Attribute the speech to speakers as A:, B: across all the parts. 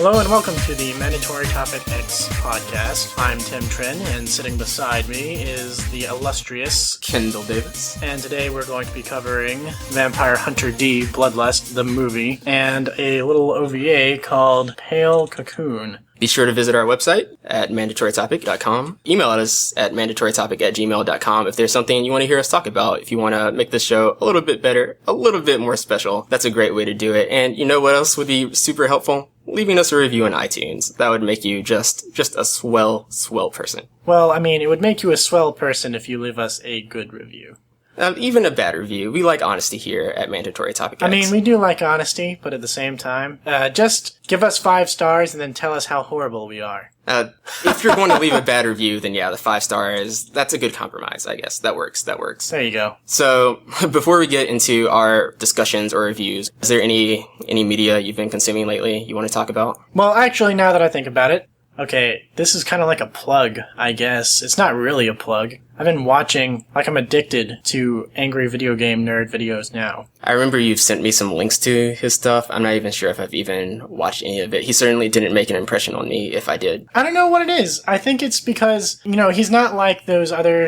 A: Hello and welcome to the Mandatory Topic X podcast. I'm Tim Trin, and sitting beside me is the illustrious
B: Kendall Davis.
A: And today we're going to be covering Vampire Hunter D, Bloodlust, the movie, and a little OVA called Pale Cocoon.
B: Be sure to visit our website at mandatorytopic.com. Email us at mandatorytopic@gmail.com if there's something you want to hear us talk about. If you want to make this show a little bit better, a little bit more special, that's a great way to do it. And you know what else would be super helpful? Leaving us a review on iTunes. That would make you just a swell person.
A: Well, I mean, it would make you a swell person if you leave us a good review.
B: Even a bad review. We like honesty here at Mandatory Topic X.
A: I mean, we do like honesty, but at the same time, just give us 5 stars and then tell us how horrible we are.
B: If you're going to leave a bad review, then yeah, the 5 stars, that's a good compromise, I guess. That works.
A: There you go.
B: So, before we get into our discussions or reviews, is there any media you've been consuming lately you want to talk about?
A: Well, actually, now that I think about it, okay, this is kind of like a plug, I guess. It's not really a plug. I've been watching, I'm addicted to angry video game nerd videos now.
B: I remember you've sent me some links to his stuff. I'm not even sure if I've even watched any of it. He certainly didn't make an impression on me if I did.
A: I don't know what it is. I think it's because, he's not like those other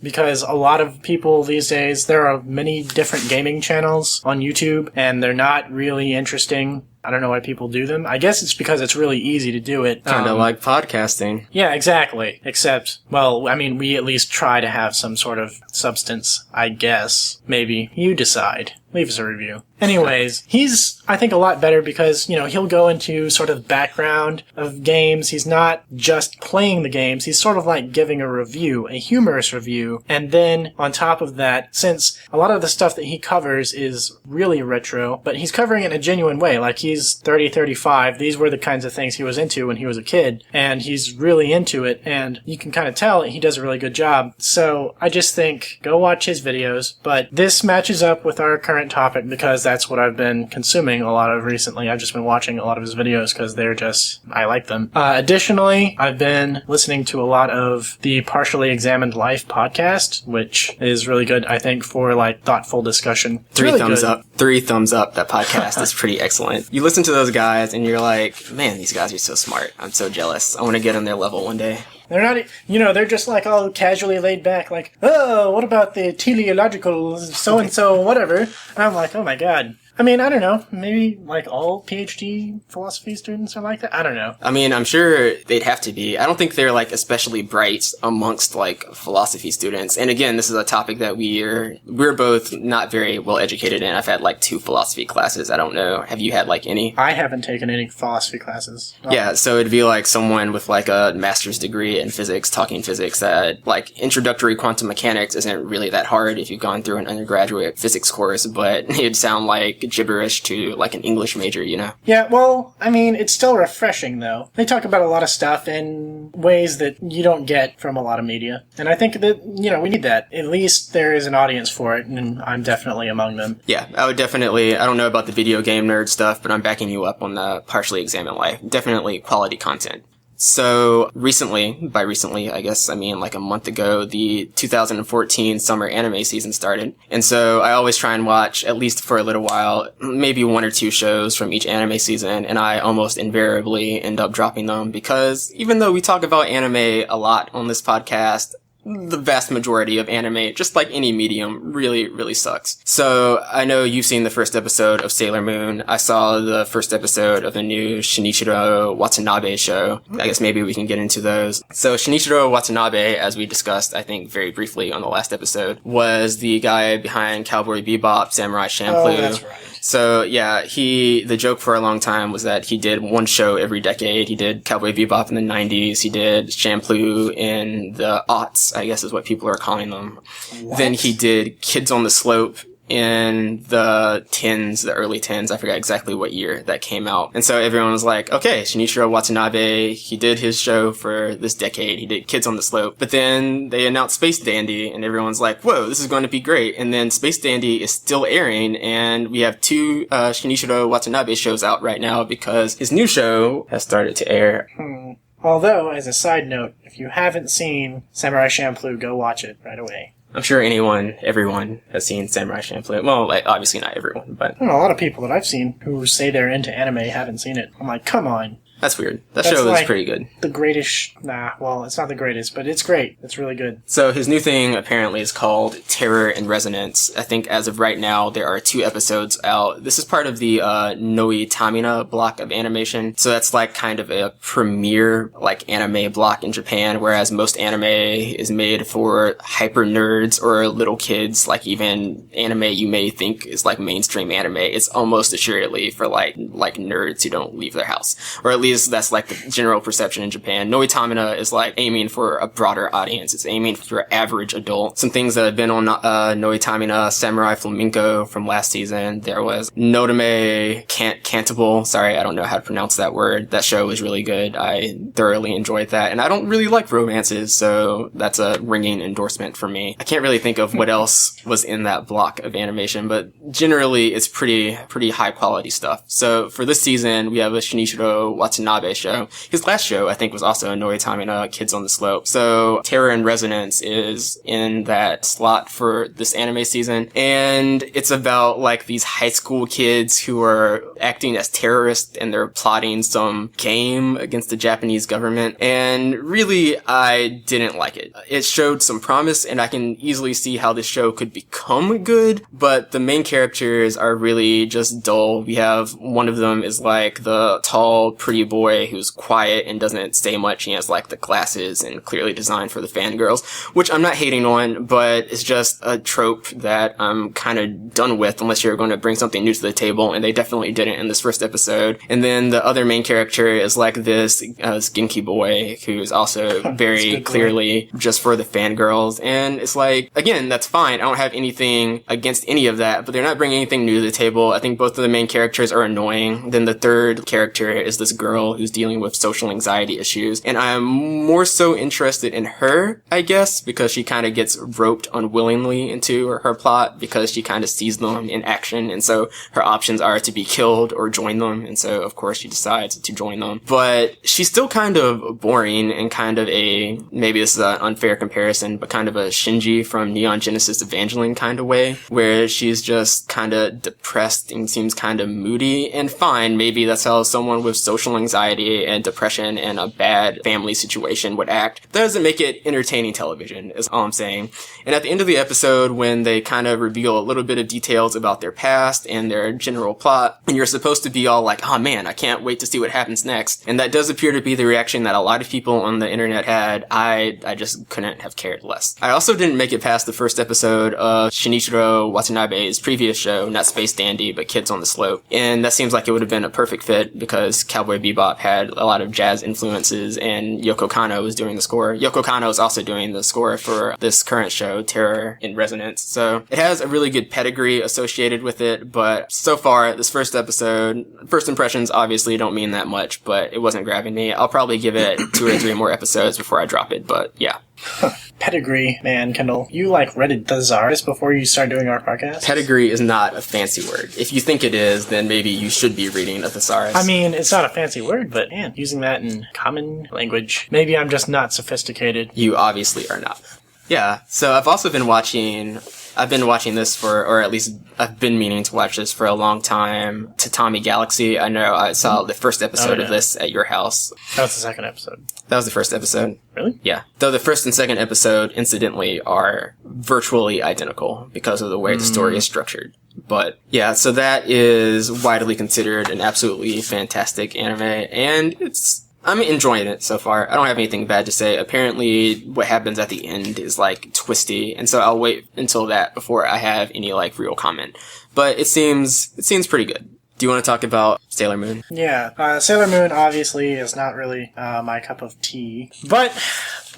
A: because a lot of people these days, there are many different gaming channels on YouTube, and they're not really interesting. I don't know why people do them. I guess it's because it's really easy to do it.
B: Kind of like podcasting.
A: Yeah, exactly. Except, well, I mean, we at least try to have some sort of substance, I guess. Maybe. You decide. Leave us a review. Anyways, he's, I think, a lot better because, he'll go into sort of background of games. He's not just playing the games. He's sort of like giving a review, a humorous review. And then, on top of that, since a lot of the stuff that he covers is really retro, but he's covering it in a genuine way. Like, he's 30, 35. These were the kinds of things he was into when he was a kid. And he's really into it. And you can kind of tell he does a really good job. So, I just think, go watch his videos. But this matches up with our current topic because that's what I've been consuming a lot of recently. I've just been watching a lot of his videos because I like them. Additionally, I've been listening to a lot of the Partially Examined Life podcast, which is really good, I think, for thoughtful discussion.
B: Three thumbs up. That podcast is pretty excellent. You listen to those guys and you're like, man, these guys are so smart. I'm so jealous. I want to get on their level one day.
A: They're not, they're just all casually laid back, oh, what about the teleological so-and-so, whatever. And I'm like, oh my god. I mean, I don't know. Maybe, all PhD philosophy students are like that? I don't know.
B: I mean, I'm sure they'd have to be. I don't think they're, especially bright amongst, philosophy students. And again, this is a topic that we're both not very well educated in. I've had, 2 philosophy classes. I don't know. Have you had, any?
A: I haven't taken any philosophy classes. Oh.
B: Yeah, so it'd be someone with, a master's degree in physics, talking physics, that, introductory quantum mechanics isn't really that hard if you've gone through an undergraduate physics course, but it'd sound like gibberish to an English major,
A: Yeah, well, I mean, it's still refreshing though. They talk about a lot of stuff in ways that you don't get from a lot of media. And I think that, we need that. At least there is an audience for it, and I'm definitely among them.
B: Yeah, I don't know about the video game nerd stuff, but I'm backing you up on the Partially Examined Life. Definitely quality content. So, by recently, I guess I mean a month ago, the 2014 summer anime season started. And so I always try and watch, at least for a little while, maybe 1 or 2 shows from each anime season, and I almost invariably end up dropping them because even though we talk about anime a lot on this podcast, the vast majority of anime, just like any medium, really, really sucks. So, I know you've seen the first episode of Sailor Moon. I saw the first episode of the new Shinichiro Watanabe show. I guess maybe we can get into those. So, Shinichiro Watanabe, as we discussed, I think, very briefly on the last episode, was the guy behind Cowboy Bebop, Samurai Champloo.
A: Oh, that's right.
B: So, yeah, the joke for a long time was that he did one show every decade. He did Cowboy Bebop in the 90s. He did Champloo in the aughts, I guess is what people are calling them. What? Then he did Kids on the Slope in the early tens. I forgot exactly what year that came out. And so everyone was like, okay, Shinichiro Watanabe, he did his show for this decade. He did Kids on the Slope. But then they announced Space Dandy, and everyone's like, whoa, this is going to be great. And then Space Dandy is still airing, and we have 2 Shinichiro Watanabe shows out right now because his new show has started to air.
A: Although, as a side note, if you haven't seen Samurai Champloo, go watch it right away.
B: I'm sure everyone has seen Samurai Champloo. Well, like, obviously not everyone, but...
A: I don't know, a lot of people that I've seen who say they're into anime haven't seen it. I'm like, come on.
B: That's weird. That show is pretty good.
A: The greatest... well, it's not the greatest, but it's great. It's really good.
B: So his new thing apparently is called Terror and Resonance. I think as of right now, there are 2 episodes out. This is part of the Noi Tamina block of animation. So that's like kind of a premier like anime block in Japan, whereas most anime is made for hyper nerds or little kids. Like even anime you may think is like mainstream anime, it's almost assuredly for like nerds who don't leave their house. Or at least that's like the general perception in Japan. Noi Tamina is like aiming for a broader audience. It's aiming for average adult. Some things that have been on Noi Tamina: Samurai Flamenco from last season. There was Nodame Cantable. Sorry, I don't know how to pronounce that word. That show was really good. I thoroughly enjoyed that. And I don't really like romances, so that's a ringing endorsement for me. I can't really think of what else was in that block of animation, but generally it's pretty high quality stuff. So for this season, we have a Shinichiro Watanabe show. His last show, I think, was also a Noi Tamina, Kids on the Slope. So Terror and Resonance is in that slot for this anime season. And it's about like these high school kids who are acting as terrorists and they're plotting some game against the Japanese government. And really, I didn't like it. It showed some promise and I can easily see how this show could become good, but the main characters are really just dull. We have one of them is like the tall, pretty boy who's quiet and doesn't say much. He has like the glasses and clearly designed for the fangirls, which I'm not hating on, but it's just a trope that I'm kind of done with unless you're going to bring something new to the table, and they definitely didn't in this first episode. And then the other main character is like this Genki boy who's also very clearly just for the fangirls, and it's like, again, that's fine. I don't have anything against any of that, but they're not bringing anything new to the table. I think both of the main characters are annoying. Then the third character is this girl who's dealing with social anxiety issues, and I'm more so interested in her, I guess, because she kind of gets roped unwillingly into her plot because she kind of sees them in action, and so her options are to be killed or join them, and so of course she decides to join them. But she's still kind of boring and kind of a, maybe this is an unfair comparison, but kind of a Shinji from Neon Genesis Evangelion kind of way, where she's just kind of depressed and seems kind of moody, and fine, maybe that's how someone with social anxiety and depression and a bad family situation would act. That doesn't make it entertaining television, is all I'm saying. And at the end of the episode, when they kind of reveal a little bit of details about their past and their general plot, and you're supposed to be all like, oh man, I can't wait to see what happens next. And that does appear to be the reaction that a lot of people on the internet had. I just couldn't have cared less. I also didn't make it past the first episode of Shinichiro Watanabe's previous show, not Space Dandy, but Kids on the Slope. And that seems like it would have been a perfect fit because Cowboy Bebop had a lot of jazz influences and Yoko Kanno was doing the score. Yoko Kanno is also doing the score for this current show, Terror and Resonance. So it has a really good pedigree associated with it, but so far, this first episode, first impressions obviously don't mean that much, but it wasn't grabbing me. I'll probably give it 2 or 3 more episodes before I drop it, but yeah.
A: Pedigree, man, Kendall. You read a thesaurus before you start doing our podcast?
B: Pedigree is not a fancy word. If you think it is, then maybe you should be reading a thesaurus.
A: I mean, it's not a fancy word, but man, using that in common language. Maybe I'm just not sophisticated.
B: You obviously are not. Yeah, so I've also been watching this for, or at least I've been meaning to watch this for a long time. Tatami Galaxy. I know I saw the first episode of this at your house.
A: That was the second episode.
B: That was the first episode.
A: Really?
B: Yeah. Though the first and second episode, incidentally, are virtually identical because of the way the story is structured. But yeah, so that is widely considered an absolutely fantastic anime, and I'm enjoying it so far. I don't have anything bad to say. Apparently, what happens at the end is, twisty, and so I'll wait until that before I have any, real comment. But it seems pretty good. Do you want to talk about Sailor Moon?
A: Yeah, Sailor Moon obviously is not really my cup of tea, but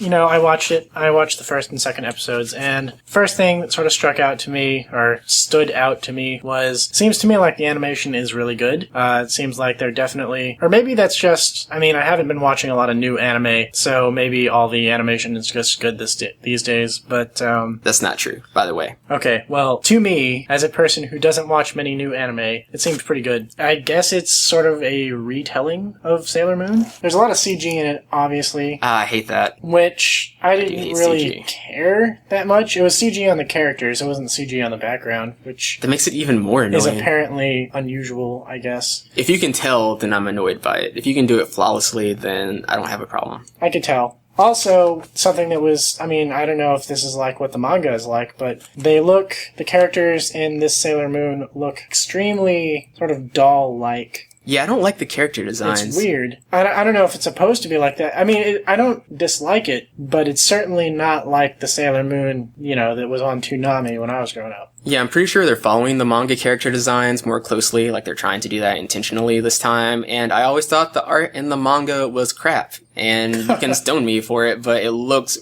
A: I watched it. I watched the first and second episodes, and first thing that sort of struck out to me, or stood out to me, seems to me like the animation is really good. It seems like they're definitely, or maybe that's just, I haven't been watching a lot of new anime, so maybe all the animation is just good these days, but
B: that's not true, by the way.
A: Okay, well, to me, as a person who doesn't watch many new anime, it seems pretty good. I guess it's sort of a retelling of Sailor Moon. There's a lot of CG in it, obviously.
B: I hate that.
A: which I didn't
B: hate
A: really
B: CG.
A: care that much. It was CG on the characters, it wasn't CG on the background, which
B: That makes it even more
A: is
B: annoying.
A: apparently unusual, I guess.
B: If you can tell, then I'm annoyed by it. If you can do it flawlessly, then I don't have a problem.
A: I could tell. Also, something that was, I mean, I don't know if this is like what the manga is like, but the characters in this Sailor Moon look extremely sort of doll-like.
B: Yeah, I don't like the character designs.
A: It's weird. I don't know if it's supposed to be like that. I mean, I don't dislike it, but it's certainly not like the Sailor Moon, that was on Toonami when I was growing up.
B: Yeah, I'm pretty sure they're following the manga character designs more closely, like they're trying to do that intentionally this time, and I always thought the art in the manga was crap, and you can stone me for it, but it looks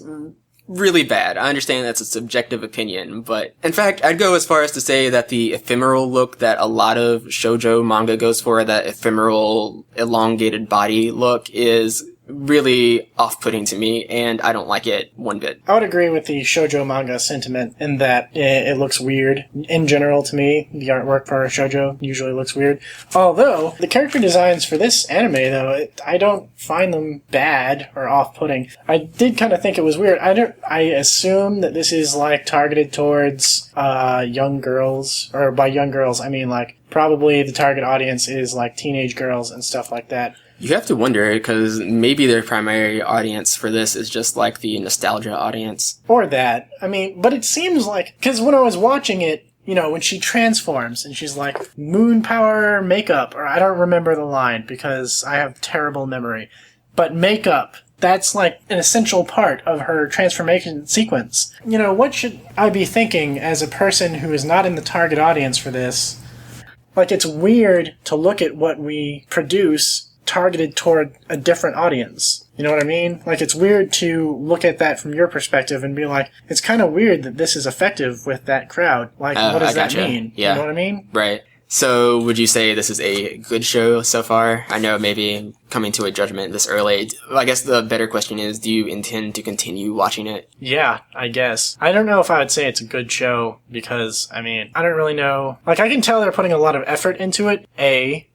B: really bad. I understand that's a subjective opinion, but in fact, I'd go as far as to say that the ephemeral look that a lot of shoujo manga goes for, that ephemeral, elongated body look, is really off-putting to me, and I don't like it one bit.
A: I would agree with the shoujo manga sentiment in that it looks weird. In general, to me, the artwork for shoujo usually looks weird. Although, the character designs for this anime, though, I don't find them bad or off-putting. I did kind of think it was weird. I assume that this is, targeted towards young girls, or by young girls, I mean, probably the target audience is, teenage girls and stuff like that.
B: You have to wonder, because maybe their primary audience for this is just the nostalgia audience.
A: Or that. I mean, but it seems because when I was watching it, when she transforms and she's like, moon power makeup, or I don't remember the line because I have terrible memory, but makeup, that's an essential part of her transformation sequence. What should I be thinking as a person who is not in the target audience for this? It's weird to look at what we produce targeted toward a different audience. You know what I mean? It's weird to look at that from your perspective and be like, it's kind of weird that this is effective with that crowd. What does that mean?
B: Yeah.
A: You know what I mean?
B: Right. So, would you say this is a good show so far? I know maybe coming to a judgment this early. I guess the better question is, do you intend to continue watching it?
A: Yeah, I guess. I don't know if I would say it's a good show because, I don't really know. I can tell they're putting a lot of effort into it, A.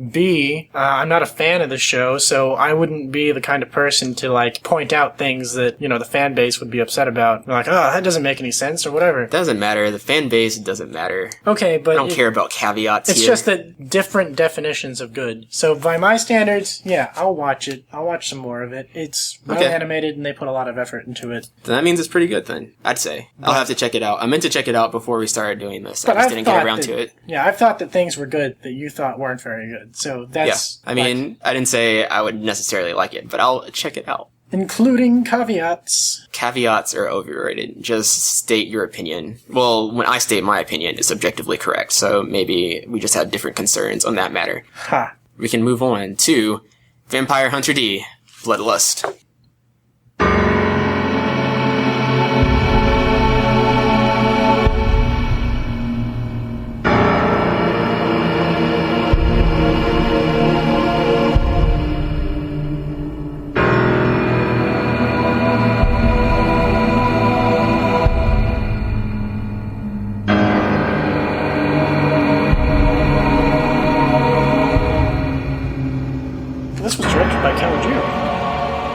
A: B, I'm not a fan of the show, so I wouldn't be the kind of person to, point out things that, the fan base would be upset about. They're that doesn't make any sense, or whatever.
B: It doesn't matter. The fan base doesn't matter.
A: Okay, but
B: I don't care about caveats
A: it's
B: here.
A: just that different definitions of good. So by my standards, yeah, I'll watch it. I'll watch some more of it. It's well animated, and they put a lot of effort into it.
B: Then that means it's pretty good, then. I'd say. I'll have to check it out. I meant to check it out before we started doing this. I just didn't get around to it.
A: Yeah, I've thought that things were good that you thought weren't very good. So that's...
B: Yeah. I didn't say I would necessarily like it, but I'll check it out.
A: Including caveats.
B: Caveats are overrated. Just state your opinion. Well, when I state my opinion, it's objectively correct, so maybe we just have different concerns on that matter.
A: Ha.
B: We can move on to Vampire Hunter D, Bloodlust.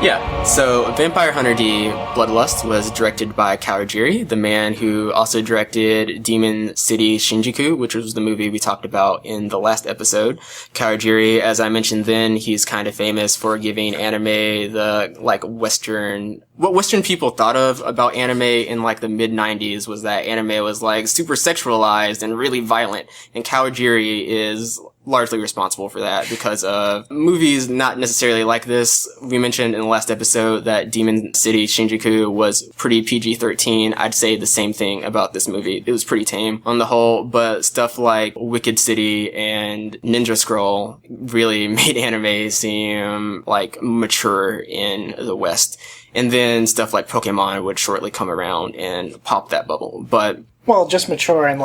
B: Yeah, so Vampire Hunter D, Bloodlust was directed by Kawajiri, the man who also directed Demon City Shinjuku, which was the movie we talked about in the last episode. Kawajiri, as I mentioned then, he's kind of famous for giving anime the, what Western people thought of about anime in, the mid-90s was that anime was, super sexualized and really violent, and Kawajiri is largely responsible for that because of movies not necessarily like this. We mentioned in the last episode that Demon City Shinjuku was pretty PG-13. I'd say the same thing about this movie. It was pretty tame on the whole, but stuff like Wicked City and Ninja Scroll really made anime seem mature in the West. And then stuff like Pokemon would shortly come around and pop that bubble. But
A: well, just mature and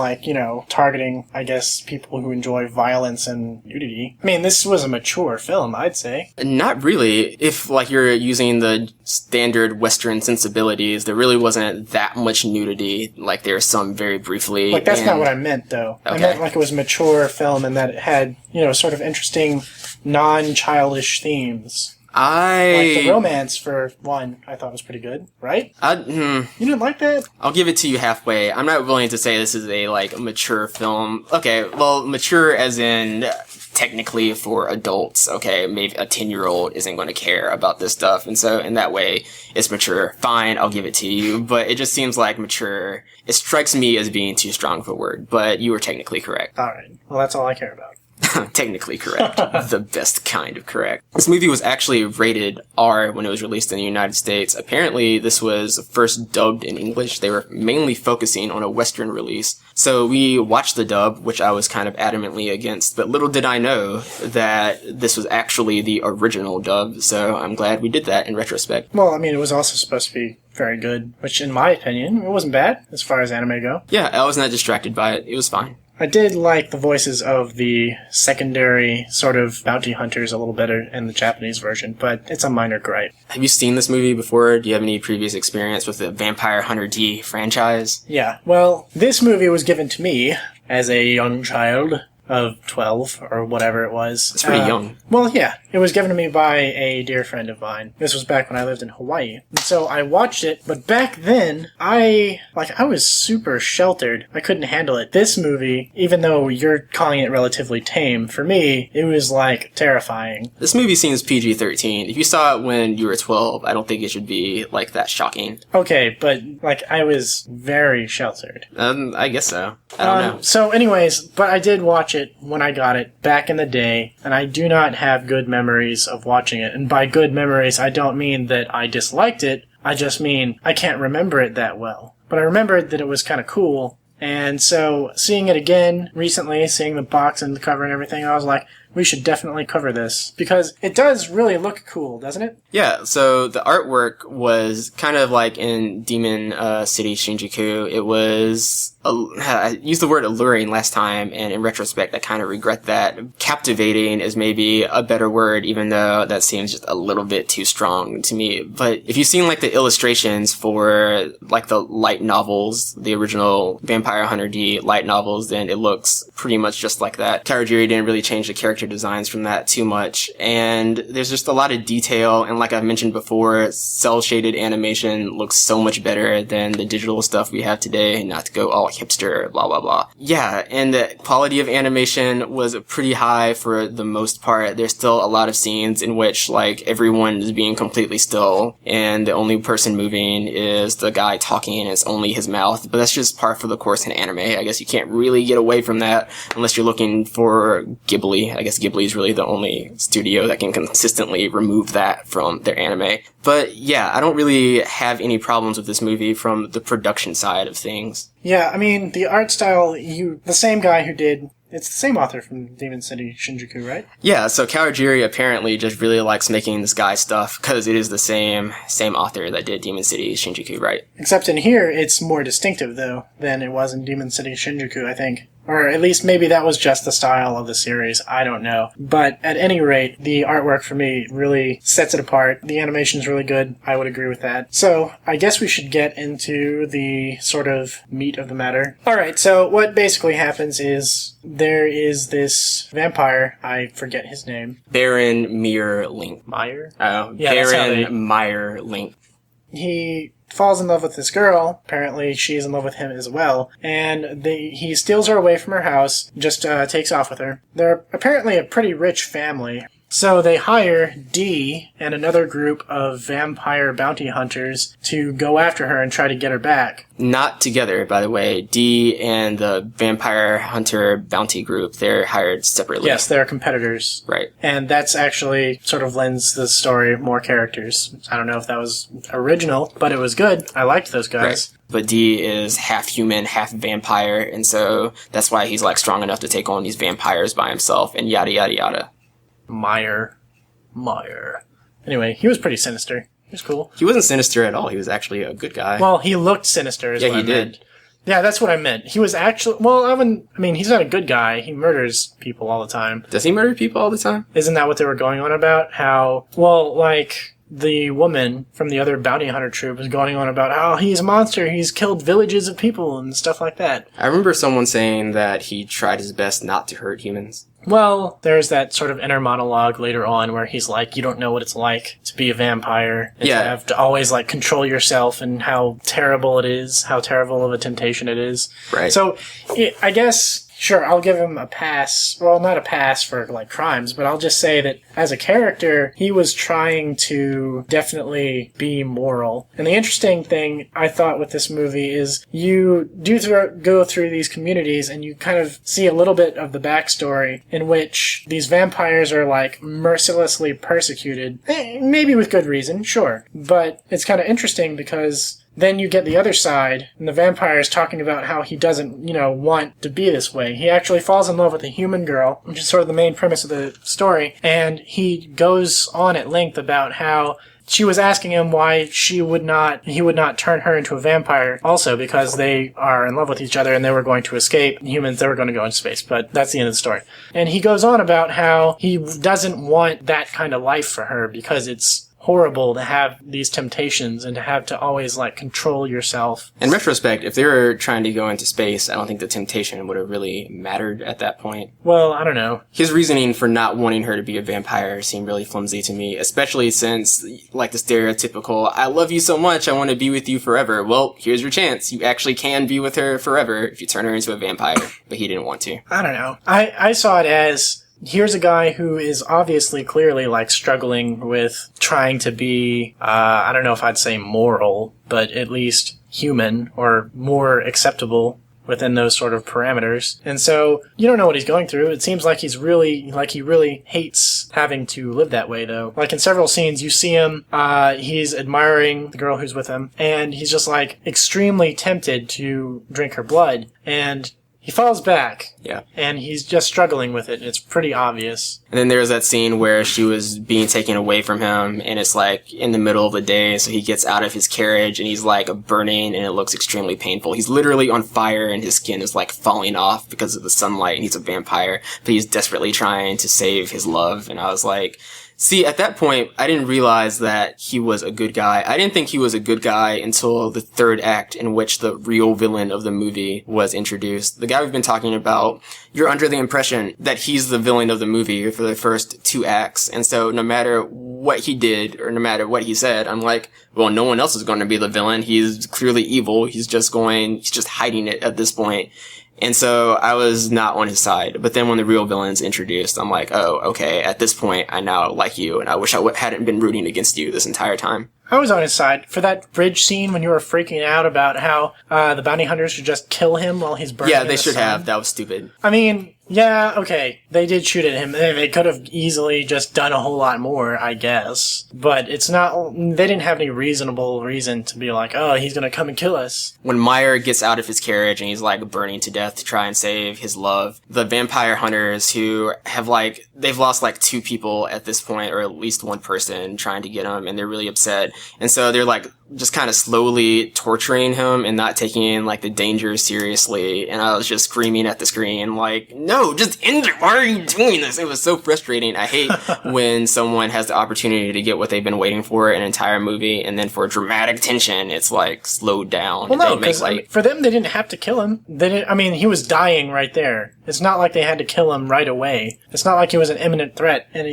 A: targeting, I guess, people who enjoy violence and nudity. This was a mature film, I'd say.
B: Not really. If, you're using the standard Western sensibilities, there really wasn't that much nudity. There's some very briefly.
A: That's not what I meant, though. Okay. I meant, it was a mature film and that it had, sort of interesting, non-childish themes. Like the
B: I,
A: romance, for one, I thought was pretty good, right?
B: I,
A: You didn't like that?
B: I'll give it to you halfway. I'm not willing to say this is a, like, mature film. Okay, well, mature as in technically for adults. Okay, maybe a 10-year-old isn't going to care about this stuff. And so, in that way, it's mature. Fine, I'll give it to you. But it just seems like mature. It strikes me as being too strong of a word. But you were technically correct.
A: Alright. Well, that's all I care about.
B: Technically correct. The best kind of correct. This movie was actually rated R when it was released in the United States. Apparently, this was first dubbed in English. They were mainly focusing on a Western release. So we watched the dub, which I was kind of adamantly against, but little did I know that this was actually the original dub, so I'm glad we did that in retrospect.
A: Well, I mean, it was also supposed to be very good, which in my opinion, it wasn't bad as far as anime go.
B: Yeah, I was not distracted by it. It was fine.
A: I did like the voices of the secondary sort of bounty hunters a little better in the Japanese version, but it's a minor gripe.
B: Have you seen this movie before? Do you have any previous experience with the Vampire Hunter D franchise?
A: Yeah, well, this movie was given to me as a young child of 12 or whatever it was.
B: It's pretty young.
A: Well, yeah. It was given to me by a dear friend of mine. This was back when I lived in Hawaii. And so I watched it, but back then, I was super sheltered. I couldn't handle it. This movie, even though you're calling it relatively tame, for me, it was, like, terrifying.
B: This movie seems PG-13. If you saw it when you were 12, I don't think it should be, like, that shocking.
A: Okay, but, like, I was very sheltered.
B: I guess so. I don't know.
A: So anyways, but I did watch it when I got it back in the day, and I do not have good memories of watching it. And by good memories, I don't mean that I disliked it, I just mean I can't remember it that well. But I remembered that it was kind of cool, and so seeing it again recently, seeing the box and the cover and everything, I was like, we should definitely cover this. Because it does really look cool, doesn't it?
B: Yeah, so the artwork was kind of like in Demon City Shinjuku. It was, I used the word alluring last time, and in retrospect, I kind of regret that. Captivating is maybe a better word, even though that seems just a little bit too strong to me. But if you've seen like the illustrations for like the light novels, the original Vampire Hunter D light novels, then it looks pretty much just like that. Kawajiri didn't really change the character designs from that too much, and there's just a lot of detail, and like I've mentioned before, cell shaded animation looks so much better than the digital stuff we have today, not to go all hipster, blah blah blah. Yeah, and the quality of animation was pretty high for the most part. There's still a lot of scenes in which like everyone is being completely still, and the only person moving is the guy talking, and it's only his mouth, but that's just par for the course in anime. I guess you can't really get away from that unless you're looking for Ghibli. I guess Ghibli is really the only studio that can consistently remove that from their anime. But yeah, I don't really have any problems with this movie from the production side of things.
A: Yeah, I mean, the art style, the same guy who did... It's the same author from Demon City Shinjuku, right?
B: Yeah, so Kawajiri apparently just really likes making this guy stuff because it is the same author that did Demon City Shinjuku, right?
A: Except in here, it's more distinctive, though, than it was in Demon City Shinjuku, I think. Or at least maybe that was just the style of the series. I don't know. But at any rate, the artwork for me really sets it apart. The animation's really good. I would agree with that. So I guess we should get into the sort of meat of the matter. Alright, so what basically happens is there is this vampire. I forget his name.
B: Baron Meyer Link.
A: Meyer?
B: Oh,
A: Yeah,
B: Baron Meyer Link.
A: He falls in love with this girl. Apparently, she's in love with him as well. And he steals her away from her house, just takes off with her. They're apparently a pretty rich family. So they hire Dee and another group of vampire bounty hunters to go after her and try to get her back.
B: Not together, by the way. Dee and the vampire hunter bounty group, they're hired separately.
A: Yes, they're competitors.
B: Right.
A: And that's actually sort of lends the story more characters. I don't know if that was original, but it was good. I liked those guys.
B: Right. But Dee is half human, half vampire, and so that's why he's like strong enough to take on these vampires by himself, and yada yada yada.
A: Meyer. Anyway, he was pretty sinister. He was cool.
B: He wasn't sinister at all. He was actually a good guy.
A: Well, he looked sinister is what I meant. Yeah, he did. Yeah, that's what I meant. He was actually... Well, I mean, he's not a good guy. He murders people all the time.
B: Does he murder people all the time?
A: Isn't that what they were going on about? How... Well, like... The woman from the other bounty hunter troop was going on about how he's a monster, he's killed villages of people and stuff like that.
B: I remember someone saying that he tried his best not to hurt humans.
A: Well, there's that sort of inner monologue later on where he's like, you don't know what it's like to be a vampire. And to have to always, like, control yourself and how terrible it is, how terrible of a temptation it is.
B: Right.
A: So, I guess... Sure, I'll give him a pass. Well, not a pass for, like, crimes, but I'll just say that as a character, he was trying to definitely be moral. And the interesting thing I thought with this movie is you do go through these communities and you kind of see a little bit of the backstory in which these vampires are, like, mercilessly persecuted. Maybe with good reason, sure. But it's kind of interesting because... Then you get the other side, and the vampire is talking about how he doesn't, want to be this way. He actually falls in love with a human girl, which is sort of the main premise of the story, and he goes on at length about how she was asking him why he would not turn her into a vampire also because they are in love with each other and they were going to escape humans. They were going to go into space, but that's the end of the story. And he goes on about how he doesn't want that kind of life for her because it's horrible to have these temptations and to have to always, like, control yourself.
B: In retrospect, if they were trying to go into space, I don't think the temptation would have really mattered at that point.
A: Well, I don't know.
B: His reasoning for not wanting her to be a vampire seemed really flimsy to me, especially since, like, the stereotypical, I love you so much, I want to be with you forever. Well, here's your chance. You actually can be with her forever if you turn her into a vampire. But he didn't want to.
A: I don't know. I saw it as... Here's a guy who is obviously clearly, like, struggling with trying to be, I don't know if I'd say moral, but at least human or more acceptable within those sort of parameters. And so you don't know what he's going through. It seems like he really hates having to live that way, though. Like in several scenes, you see him, he's admiring the girl who's with him, and he's just, like, extremely tempted to drink her blood. And he falls back.
B: Yeah.
A: And he's just struggling with it. It's pretty obvious.
B: And then there's that scene where she was being taken away from him, and it's like in the middle of the day, so he gets out of his carriage, and he's like burning, and it looks extremely painful. He's literally on fire, and his skin is like falling off because of the sunlight, and he's a vampire, but he's desperately trying to save his love. And I was like... See, at that point, I didn't realize that he was a good guy. I didn't think he was a good guy until the third act in which the real villain of the movie was introduced. The guy we've been talking about, you're under the impression that he's the villain of the movie for the first 2 acts. And so no matter what he did or no matter what he said, I'm like, well, no one else is going to be the villain. He's clearly evil. He's just hiding it at this point. And so I was not on his side. But then when the real villain's introduced, I'm like, oh, okay, at this point, I now like you, and I wish I hadn't been rooting against you this entire time.
A: I was on his side. For that bridge scene when you were freaking out about how the bounty hunters should just kill him while he's burning.
B: Yeah, they should have. That was stupid.
A: I mean, yeah, okay. They did shoot at him. They could have easily just done a whole lot more, I guess. But it's not... They didn't have any reasonable reason to be like, oh, he's gonna come and kill us.
B: When Meyer gets out of his carriage and he's, like, burning to death to try and save his love, the vampire hunters who have, like... They've lost, like, 2 people at this point, or at least 1 person trying to get him, and they're really upset. And so they're, like, just kind of slowly torturing him and not taking, like, the danger seriously. And I was just screaming at the screen, like, no, just end it. Why are you doing this? It was so frustrating. I hate when someone has the opportunity to get what they've been waiting for an entire movie, and then for dramatic tension, it's, like, slowed down.
A: Well, no, because for them, they didn't have to kill him. He was dying right there. It's not like they had to kill him right away. It's not like he was an imminent threat, and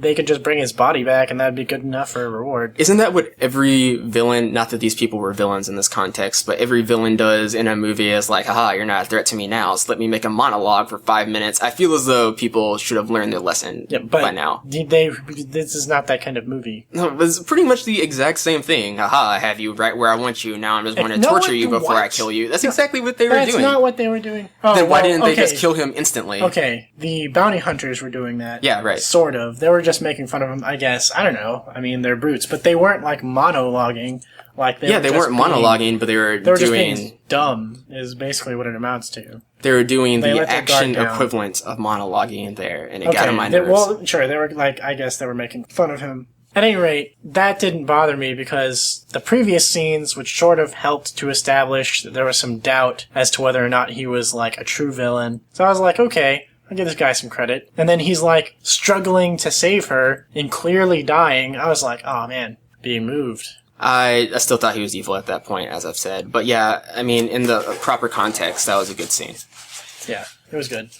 A: they could just bring his body back, and that'd be good enough for a reward.
B: Isn't that what every villain, not that these people were villains in this context, but every villain does in a movie is like, haha, you're not a threat to me now, so let me make a monologue for 5 minutes. I feel as though people should have learned their lesson by now.
A: This is not that kind of movie.
B: No, it was pretty much the exact same thing. Haha, I have you right where I want you, now I'm just going to torture you before I kill you. That's exactly what they were doing.
A: That's not what they were doing.
B: Then why didn't they just kill him instantly?
A: Okay, the bounty hunters were doing that.
B: Yeah, right.
A: Sort of. They were just making fun of him, I guess. I don't know. I mean, they're brutes, but they weren't, like, monologuing. Like they weren't monologuing,
B: but they were
A: just being dumb, is basically what it amounts to.
B: They were doing the action equivalent of monologuing there, and it got on my nerves.
A: Well, sure, they were, like, I guess they were making fun of him. At any rate, that didn't bother me because the previous scenes, which sort of helped to establish that there was some doubt as to whether or not he was, like, a true villain. So I was like, okay, I'll give this guy some credit. And then he's, like, struggling to save her and clearly dying. I was like, oh man, being moved.
B: I still thought he was evil at that point, as I've said. But yeah, I mean, in the proper context, that was a good scene.
A: Yeah, it was good.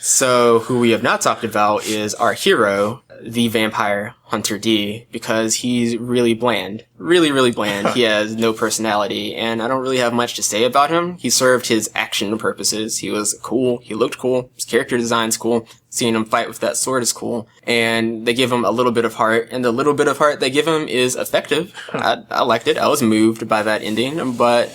B: So, who we have not talked about is our hero, the vampire hunter D, because he's really bland. Really, really bland. He has no personality, and I don't really have much to say about him. He served his action purposes. He was cool. He looked cool. His character design's cool. Seeing him fight with that sword is cool. And they give him a little bit of heart, and the little bit of heart they give him is effective. I liked it. I was moved by that ending, but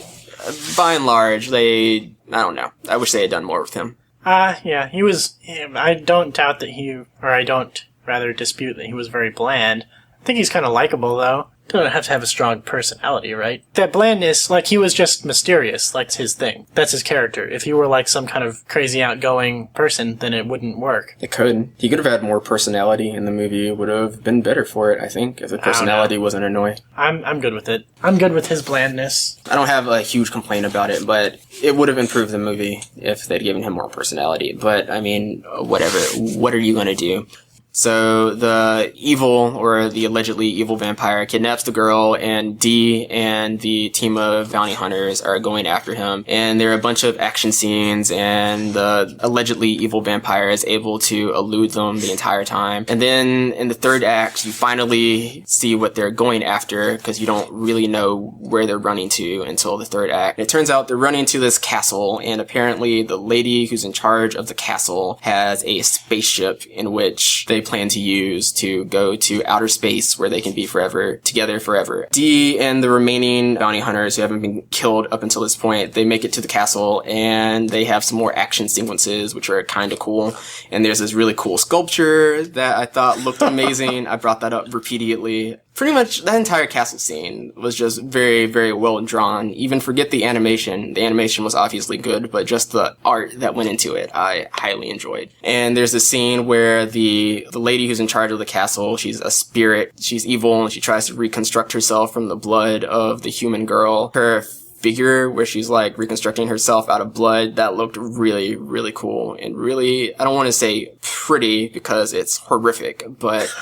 B: by and large, I don't know. I wish they had done more with him.
A: Yeah, he was, I don't doubt that I don't rather dispute that he was very bland. I think he's kind of likable, though. Doesn't have to have a strong personality, right? That blandness, like, he was just mysterious. Like, his thing. That's his character. If he were, like, some kind of crazy outgoing person, then it wouldn't work.
B: It could. He could have had more personality in the movie. It would have been better for it, I think, if the personality wasn't annoying.
A: I'm good with it. I'm good with his blandness.
B: I don't have a huge complaint about it, but it would have improved the movie if they'd given him more personality. But, I mean, whatever. What are you gonna do? So the evil, or the allegedly evil vampire, kidnaps the girl, and Dee and the team of bounty hunters are going after him. And there are a bunch of action scenes, and the allegedly evil vampire is able to elude them the entire time. And then in the third act, you finally see what they're going after, because you don't really know where they're running to until the third act. And it turns out they're running to this castle, and apparently the lady who's in charge of the castle has a spaceship in which they plan to use to go to outer space where they can be together forever. Dee and the remaining bounty hunters who haven't been killed up until this point, they make it to the castle, and they have some more action sequences which are kind of cool. And there's this really cool sculpture that I thought looked amazing. I brought that up repeatedly. Pretty much that entire castle scene was just very, very well drawn. Even forget the animation. The animation was obviously good, but just the art that went into it, I highly enjoyed. And there's a scene where the lady who's in charge of the castle, she's a spirit, she's evil, and she tries to reconstruct herself from the blood of the human girl. Her figure where she's like reconstructing herself out of blood, that looked really, really cool, and really, I don't want to say pretty because it's horrific, but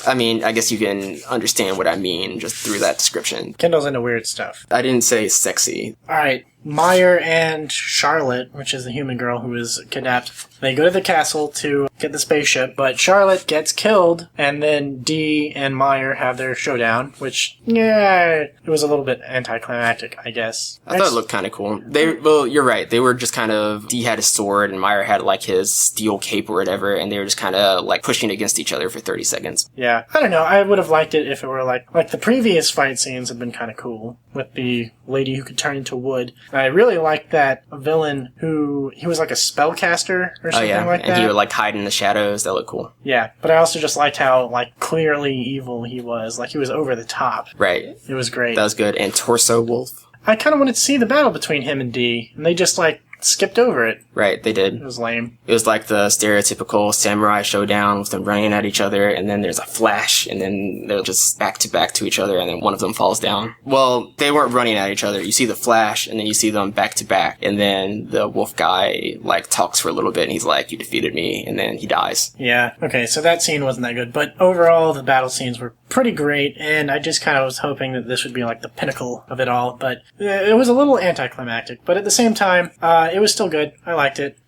B: I mean, I guess you can understand what I mean just through that description.
A: Kendall's into weird stuff.
B: I didn't say sexy.
A: Alright, Meyer and Charlotte, which is the human girl who was kidnapped, they go to the castle to get the spaceship, but Charlotte gets killed, and then Dee and Meyer have their showdown, which, yeah, it was a little bit anticlimactic, I guess.
B: I thought it looked kind of cool. Well, you're right. They were just kind of, Dee had his sword, and Meyer had like his steel cape or whatever, and they were just kind of like pushing against each other for 30 seconds.
A: Yeah, I don't know. I would have liked it if it were like the previous fight scenes had been kind of cool, with the lady who could turn into wood. I really liked that villain he was like a spellcaster or something like that.
B: And he would like hide in the shadows. That looked cool.
A: Yeah, but I also just liked how like clearly evil he was. Like he was over the top.
B: Right.
A: It was great.
B: That was good. And Torso Wolf.
A: I kind of wanted to see the battle between him and Dee, and they just like skipped over it.
B: Right, they did.
A: It was lame.
B: It was like the stereotypical samurai showdown with them running at each other, and then there's a flash, and then they're just back to each other, and then one of them falls down. Well, they weren't running at each other. You see the flash, and then you see them back to back, and then the wolf guy, like, talks for a little bit, and he's like, you defeated me, and then he dies.
A: Yeah, okay, so that scene wasn't that good, but overall, the battle scenes were pretty great, and I just kind of was hoping that this would be like the pinnacle of it all, but it was a little anticlimactic, but at the same time, it was still good. I liked it.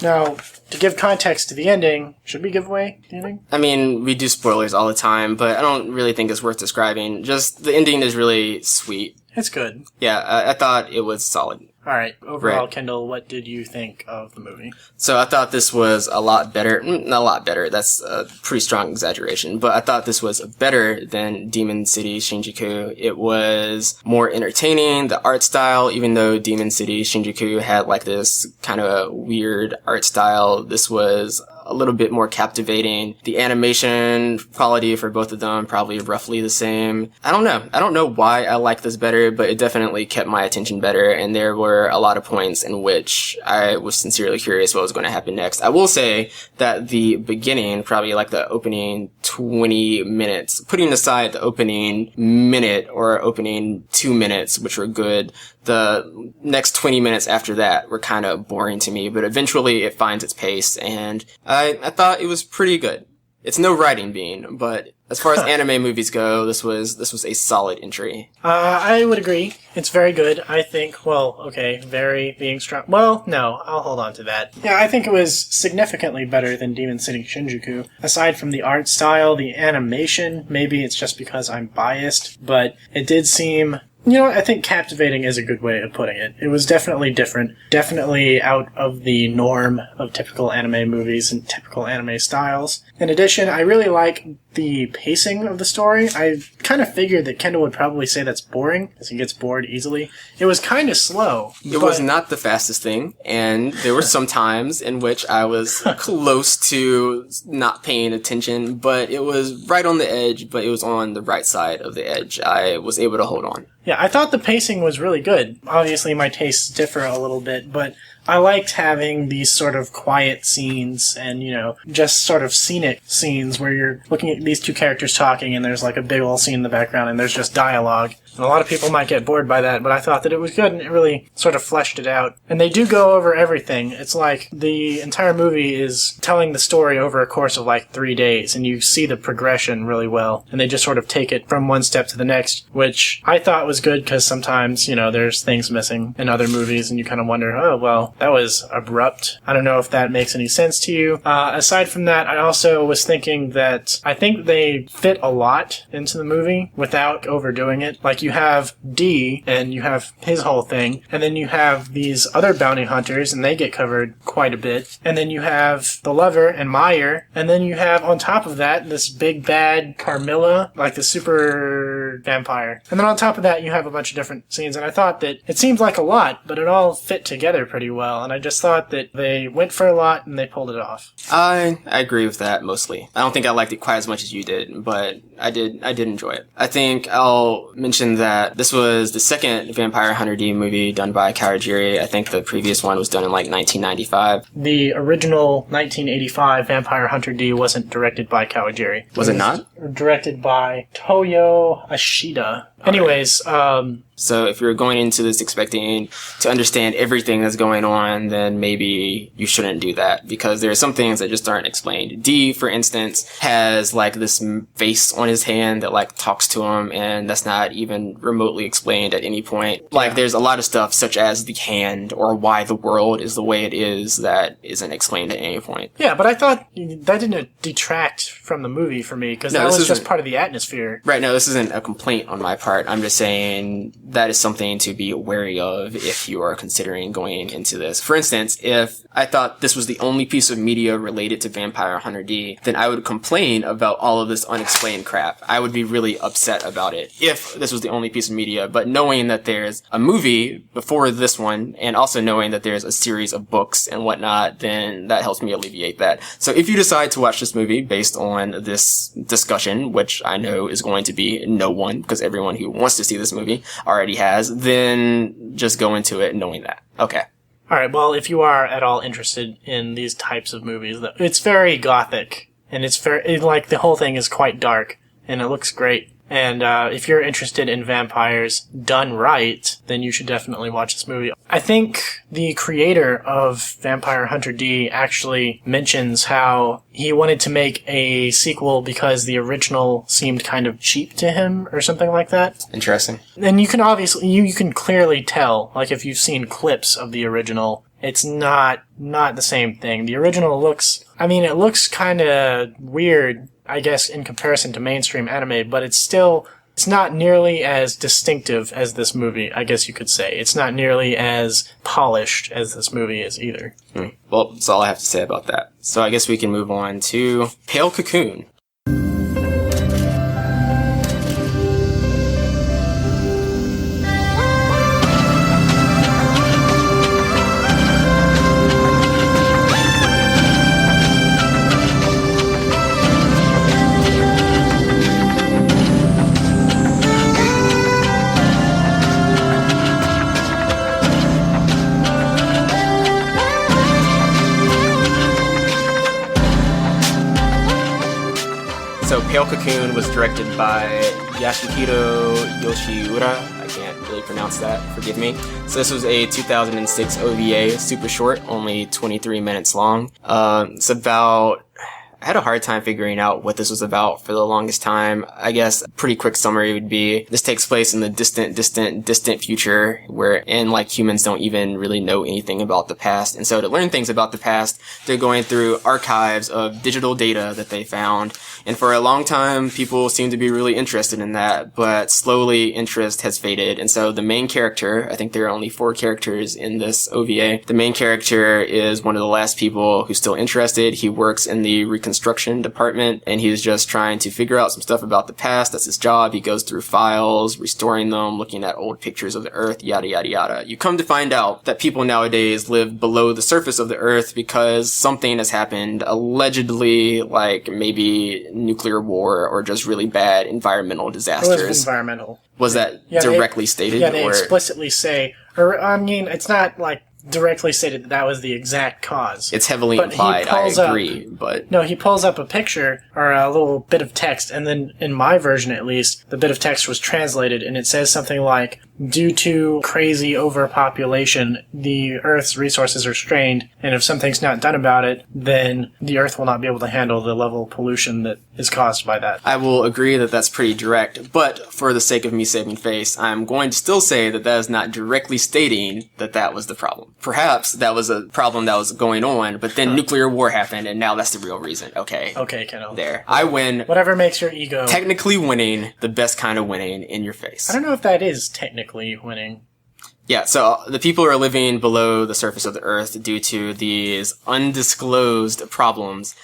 A: Now, to give context to the ending, should we give away the ending?
B: I mean, we do spoilers all the time, but I don't really think it's worth describing. Just, the ending is really sweet.
A: It's good.
B: Yeah, I thought it was solid.
A: Alright, overall,
B: Right.
A: Kendall, what did you think of the movie?
B: So I thought this was a lot better. Not a lot better, that's a pretty strong exaggeration. But I thought this was better than Demon City Shinjuku. It was more entertaining, the art style, even though Demon City Shinjuku had like this kind of weird art style, this was a little bit more captivating. The animation quality for both of them probably roughly the same. I don't know why I like this better, but it definitely kept my attention better, and there were a lot of points in which I was sincerely curious what was going to happen next. I will say that the beginning, probably like the opening 20 minutes, putting aside the opening minute or opening 2 minutes, which were good, the next 20 minutes after that were kind of boring to me, but eventually it finds its pace, and I thought it was pretty good. It's no writing bean, but as far as anime movies go, this was a solid entry.
A: I would agree. It's very good. I think, well, okay, very being strong. Well, no, I'll hold on to that. Yeah, I think it was significantly better than Demon City Shinjuku. Aside from the art style, the animation, maybe it's just because I'm biased, but it did seem... I think captivating is a good way of putting it. It was definitely different, definitely out of the norm of typical anime movies and typical anime styles. In addition, I really like the pacing of the story. I kind of figured that Kendall would probably say that's boring, because he gets bored easily. It was kind of slow.
B: It was not the fastest thing, and there were some times in which I was close to not paying attention, but it was right on the edge, but it was on the right side of the edge. I was able to hold on.
A: Yeah, I thought the pacing was really good. Obviously, my tastes differ a little bit, but I liked having these sort of quiet scenes and, just sort of scenic scenes where you're looking at these two characters talking and there's like a big old scene in the background and there's just dialogue. And a lot of people might get bored by that, but I thought that it was good and it really sort of fleshed it out. And they do go over everything. It's like the entire movie is telling the story over a course of like 3 days, and you see the progression really well. And they just sort of take it from one step to the next, which I thought was good because sometimes, there's things missing in other movies and you kind of wonder, oh, well, that was abrupt. I don't know if that makes any sense to you. Aside from that, I also was thinking that I think they fit a lot into the movie without overdoing it. Like, you have D, and you have his whole thing, and then you have these other bounty hunters, and they get covered quite a bit, and then you have the lover and Meyer, and then you have, on top of that, this big bad Carmilla, like the super vampire. And then on top of that, you have a bunch of different scenes, and I thought that it seemed like a lot, but it all fit together pretty well, and I just thought that they went for a lot, and they pulled it off.
B: I agree with that, mostly. I don't think I liked it quite as much as you did, but I did enjoy it. I think I'll mention that this was the second Vampire Hunter D movie done by Kawajiri. I think the previous one was done in like 1995.
A: The original 1985 Vampire Hunter D wasn't directed by Kawajiri.
B: Was it not?
A: Directed by Toyo Ashida. Anyways,
B: so if you're going into this expecting to understand everything that's going on, then maybe you shouldn't do that, because there are some things that just aren't explained. D, for instance, has like this face on his hand that like talks to him, and that's not even remotely explained at any point. Like, there's a lot of stuff such as the hand or why the world is the way it is that isn't explained at any point.
A: Yeah, but I thought that didn't detract from the movie for me, because that was just part of the atmosphere.
B: Right, no, this isn't a complaint on my part. I'm just saying that is something to be wary of if you are considering going into this. For instance, if I thought this was the only piece of media related to Vampire Hunter D, then I would complain about all of this unexplained crap. I would be really upset about it if this was the only piece of media. But knowing that there's a movie before this one, and also knowing that there's a series of books and whatnot, then that helps me alleviate that. So if you decide to watch this movie based on this discussion, which I know is going to be no one, because everyone who wants to see this movie already has, then just go into it knowing that. Okay.
A: Alright, well, if you are at all interested in these types of movies, it's very gothic, and it's very, like, the whole thing is quite dark, and it looks great. And if you're interested in vampires done right, then you should definitely watch this movie. I think the creator of Vampire Hunter D actually mentions how he wanted to make a sequel because the original seemed kind of cheap to him or something like that.
B: Interesting.
A: And you can obviously, you can clearly tell, like if you've seen clips of the original, it's not the same thing. The original looks, it looks kind of weird, I guess, in comparison to mainstream anime, but it's not nearly as distinctive as this movie, I guess you could say. It's not nearly as polished as this movie is either.
B: Well, that's all I have to say about that. So I guess we can move on to Pale Cocoon. So Pale Cocoon was directed by Yasuhiro Yoshiura. I can't really pronounce that, forgive me. So this was a 2006 OVA, super short, only 23 minutes long. It's about I had a hard time figuring out what this was about for the longest time. I guess a pretty quick summary would be this takes place in the distant future wherein like humans don't even really know anything about the past. And so to learn things about the past, they're going through archives of digital data that they found. And for a long time, people seem to be really interested in that, but slowly interest has faded. And so the main character, I think there are only 4 characters in this OVA. The main character is one of the last people who's still interested. He works in the reconstruction department and he's just trying to figure out some stuff about the past. That's his job. He goes through files, restoring them, looking at old pictures of the earth, yada, yada, yada. You come to find out that people nowadays live below the surface of the earth because something has happened, allegedly, like maybe nuclear war or just really bad environmental disasters.
A: It was environmental.
B: Was that directly stated?
A: Yeah, they explicitly say, or I mean, it's not like directly stated that was the exact cause.
B: It's heavily implied, I agree, but...
A: No, he pulls up a picture, or a little bit of text, and then, in my version at least, the bit of text was translated, and it says something like, due to crazy overpopulation, the Earth's resources are strained, and if something's not done about it, then the Earth will not be able to handle the level of pollution that is caused by that.
B: I will agree that that's pretty direct, but for the sake of me saving face, I'm going to still say that that is not directly stating that that was the problem. Perhaps that was a problem that was going on, but then nuclear war happened, and now that's the real reason. Okay.
A: Okay, Kendall.
B: There. I win.
A: Whatever makes your ego...
B: Technically winning, the best kind of winning, in your face.
A: I don't know if that is technically winning.
B: Yeah, so the people are living below the surface of the Earth due to these undisclosed problems.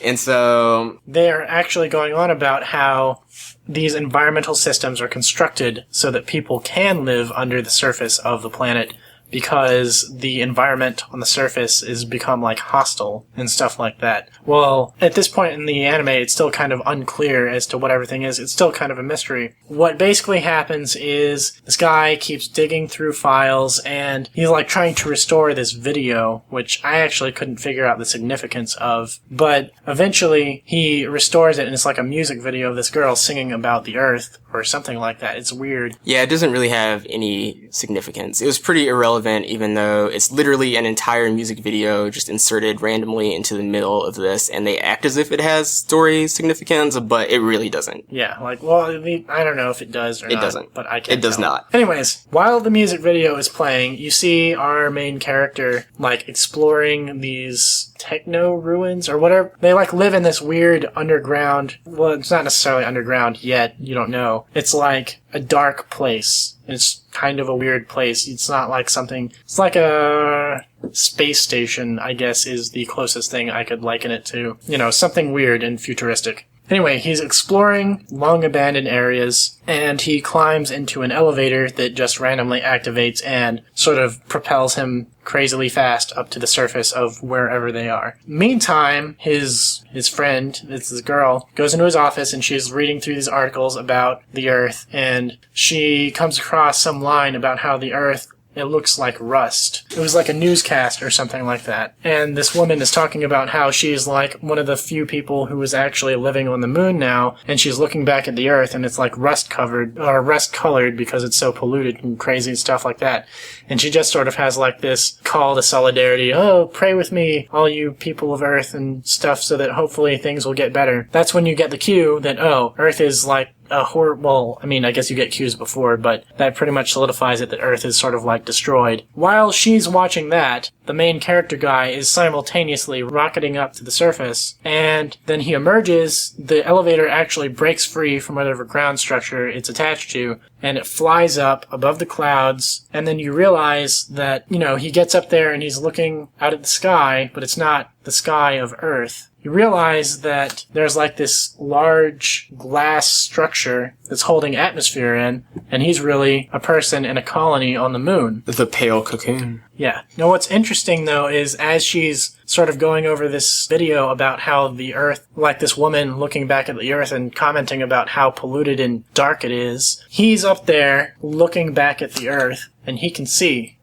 B: And so...
A: They're actually going on about how these environmental systems are constructed so that people can live under the surface of the planet because the environment on the surface is become like hostile and stuff like that. Well, at this point in the anime, it's still kind of unclear as to what everything is. It's still kind of a mystery. What basically happens is this guy keeps digging through files and he's like trying to restore this video, which I actually couldn't figure out the significance of. But eventually he restores it and it's like a music video of this girl singing about the earth or something like that. It's weird.
B: Yeah, it doesn't really have any significance. It was pretty irrelevant, even though it's literally an entire music video just inserted randomly into the middle of this, and they act as if it has story significance, but it really doesn't.
A: Yeah, like, well, I don't know if it does or not.
B: It doesn't.
A: But I can't
B: It does
A: tell.
B: not.
A: Anyways, while the music video is playing, you see our main character, like, exploring these techno ruins or whatever. They, like, live in this weird underground... Well, it's not necessarily underground yet. You don't know. It's like a dark place. It's kind of a weird place. It's not like something... It's like a space station, I guess, is the closest thing I could liken it to. You know, something weird and futuristic. Anyway, he's exploring long-abandoned areas, and he climbs into an elevator that just randomly activates and sort of propels him crazily fast up to the surface of wherever they are. Meantime, his friend, it's this girl, goes into his office and she's reading through these articles about the Earth, and she comes across some line about how the Earth, it looks like rust. It was like a newscast or something like that. And this woman is talking about how she's like one of the few people who is actually living on the moon now, and she's looking back at the Earth and it's like rust-covered, or rust-colored because it's so polluted and crazy and stuff like that. And she just sort of has like this call to solidarity, oh, pray with me, all you people of Earth and stuff, so that hopefully things will get better. That's when you get the cue that, oh, Earth is like well, I mean, I guess you get cues before, but that pretty much solidifies it that Earth is sort of like destroyed. While she's watching that, the main character guy is simultaneously rocketing up to the surface, and then he emerges, the elevator actually breaks free from whatever ground structure it's attached to, and it flies up above the clouds, and then you realize that, you know, he gets up there and he's looking out at the sky, but it's not the sky of Earth. You realize that there's like this large glass structure that's holding atmosphere in, and he's really a person in a colony on the moon.
B: The pale cocoon.
A: Yeah. Now what's interesting though is as she's sort of going over this video about how the Earth, like this woman looking back at the Earth and commenting about how polluted and dark it is, he's up there looking back at the Earth and he can see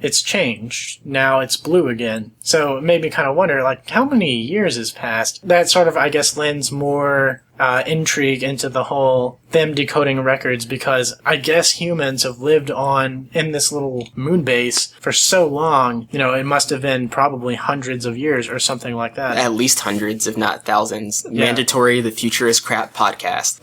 A: it's changed. Now it's blue again. So it made me kind of wonder, like, how many years has passed? That sort of, I guess, lends more intrigue into the whole them decoding records, because I guess humans have lived on in this little moon base for so long, it must have been probably hundreds of years or something like that.
B: At least hundreds, if not thousands.
A: Yeah.
B: Mandatory The Future is Crap podcast.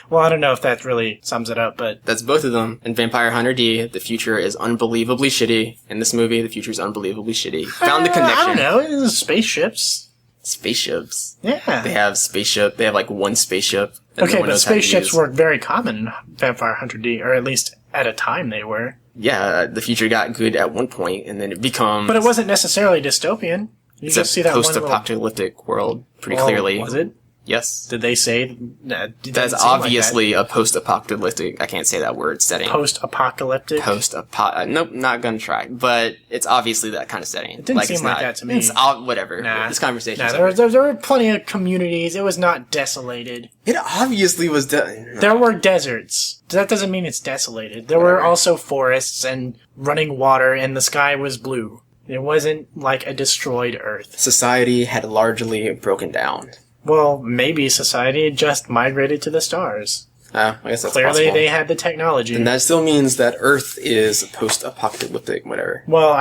A: Well, I don't know if that really sums it up, but...
B: That's both of them. In Vampire Hunter D, the future is unbelievably shitty. In this movie, the future is unbelievably shitty. Found the connection.
A: I don't know. It's spaceships.
B: Spaceships.
A: Yeah.
B: They have spaceship. They have like one spaceship.
A: Okay, but spaceships were very common in Vampire Hunter D, or at least at a time they were.
B: Yeah, the future got good at one point, and then it becomes...
A: But it wasn't necessarily dystopian. You
B: It's
A: just see
B: a
A: that
B: post-apocalyptic world, pretty clearly.
A: Was it?
B: Yes.
A: Did they say?
B: That's obviously a post-apocalyptic, I can't say that word, setting.
A: Post-apocalyptic?
B: Nope, not gonna try. But it's obviously that kind of setting.
A: It didn't seem like that to me.
B: It's whatever.
A: Nah.
B: This conversation.
A: Nah, there were plenty of communities. It was not desolated.
B: It obviously was.
A: There were deserts. That doesn't mean it's desolated. There were also forests and running water, and the sky was blue. It wasn't like a destroyed Earth.
B: Society had largely broken down.
A: Well, maybe society just migrated to the stars.
B: I guess that's
A: Clearly,
B: possible.
A: they had the technology.
B: And that still means that Earth is post-apocalyptic, whatever.
A: Well,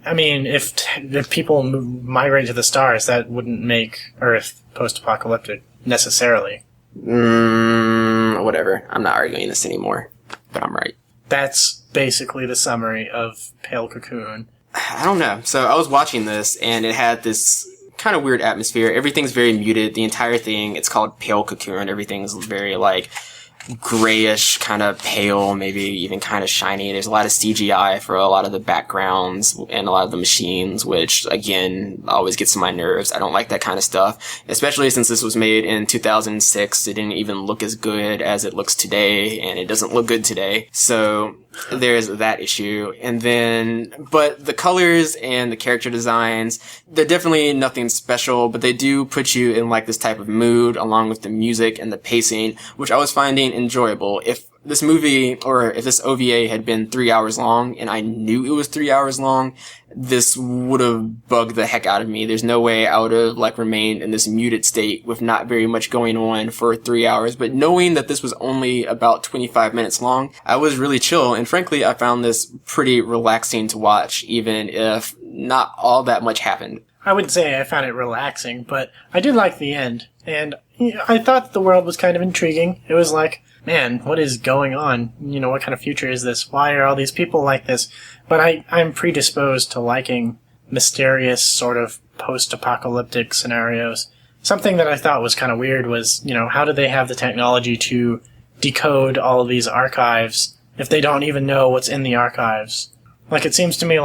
A: I mean, if people migrate to the stars, that wouldn't make Earth post-apocalyptic necessarily.
B: Whatever. I'm not arguing this anymore, but I'm right.
A: That's basically the summary of Pale Cocoon.
B: I don't know. So I was watching this, and it had this kind of weird atmosphere. Everything's very muted. The entire thing, it's called Pale Cocoon. Everything's very, grayish, kind of pale, maybe even kind of shiny. There's a lot of CGI for a lot of the backgrounds and a lot of the machines, which, again, always gets on my nerves. I don't like that kind of stuff, especially since this was made in 2006. It didn't even look as good as it looks today, and it doesn't look good today. So there's that issue. And then, but the colors and the character designs, they're definitely nothing special, but they do put you in this type of mood, along with the music and the pacing, which I was finding enjoyable. If this movie, or if this OVA had been 3 hours long, and I knew it was 3 hours long, this would have bugged the heck out of me. There's no way I would have remained in this muted state with not very much going on for 3 hours. But knowing that this was only about 25 minutes long, I was really chill. And frankly, I found this pretty relaxing to watch, even if not all that much happened.
A: I wouldn't say I found it relaxing, but I did like the end. And I thought the world was kind of intriguing. It was like, man, what is going on? What kind of future is this? Why are all these people like this? But I'm predisposed to liking mysterious sort of post-apocalyptic scenarios. Something that I thought was kind of weird was, how do they have the technology to decode all of these archives if they don't even know what's in the archives? It seems to me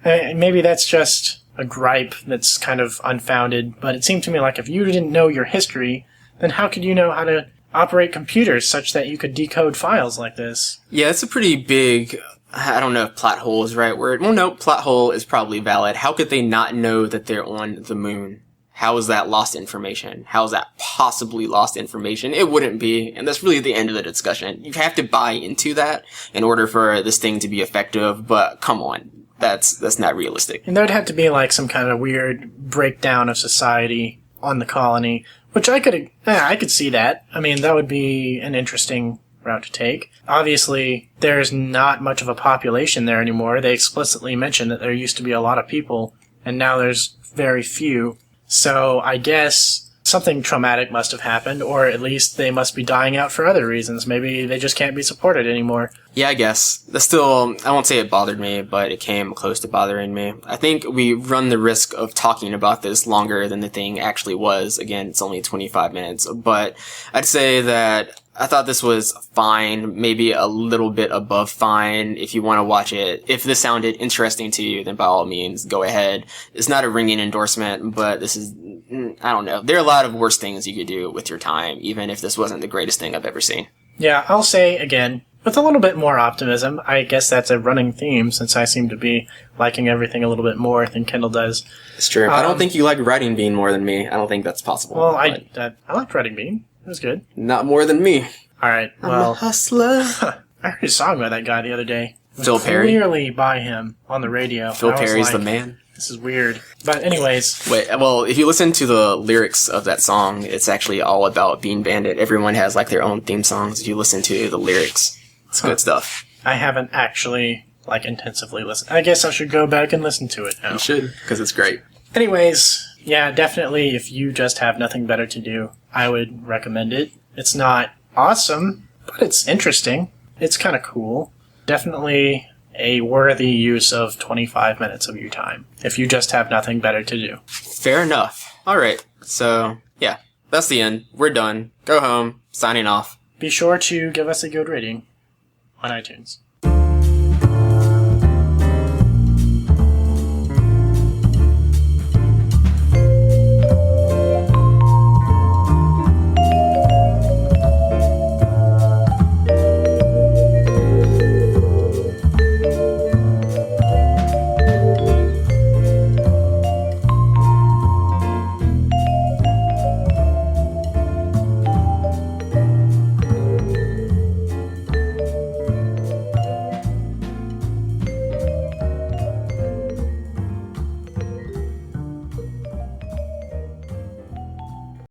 A: maybe that's just a gripe that's kind of unfounded, but it seemed to me if you didn't know your history, then how could you know how to operate computers such that you could decode files like this?
B: Yeah, it's a pretty big... I don't know if plot hole is the right word. Well, no, plot hole is probably valid. How could they not know that they're on the moon? How is that lost information? How is that possibly lost information? It wouldn't be, and that's really the end of the discussion. You have to buy into that in order for this thing to be effective, but come on. That's not realistic.
A: And there would have to be some kind of weird breakdown of society on the colony, which I could see that. I mean, that would be an interesting route to take. Obviously, there's not much of a population there anymore. They explicitly mentioned that there used to be a lot of people, and now there's very few. So I guess something traumatic must have happened, or at least they must be dying out for other reasons. Maybe they just can't be supported anymore. Yeah,
B: I guess. That's still, I won't say it bothered me, but it came close to bothering me. I think we run the risk of talking about this longer than the thing actually was. Again, it's only 25 minutes, but I'd say that I thought this was fine, maybe a little bit above fine. If you want to watch it, if this sounded interesting to you, then by all means, go ahead. It's not a ringing endorsement, but this is, I don't know. There are a lot of worse things you could do with your time, even if this wasn't the greatest thing I've ever seen.
A: Yeah, I'll say again, with a little bit more optimism. I guess that's a running theme, since I seem to be liking everything a little bit more than Kendall does.
B: It's true. I don't think you like Writing Bean more than me. I don't think that's possible.
A: Well, I liked Writing Bean. It was good.
B: Not more than me.
A: Alright, well...
B: I'm a hustler.
A: I heard a song by that guy the other day.
B: Phil Perry?
A: Clearly by him on the radio.
B: Phil Perry's the man.
A: This is weird. But anyways.
B: Wait, well, if you listen to the lyrics of that song, it's actually all about Bean Bandit. Everyone has like their own theme songs. If you listen to the lyrics, it's good stuff.
A: I haven't actually intensively listened. I guess I should go back and listen to it now.
B: You should, because it's great.
A: Anyways, yeah, definitely if you just have nothing better to do, I would recommend it. It's not awesome, but it's interesting. It's kind of cool. Definitely a worthy use of 25 minutes of your time if you just have nothing better to do.
B: Fair enough. All right. So, yeah, that's the end. We're done. Go home. Signing off.
A: Be sure to give us a good rating on iTunes.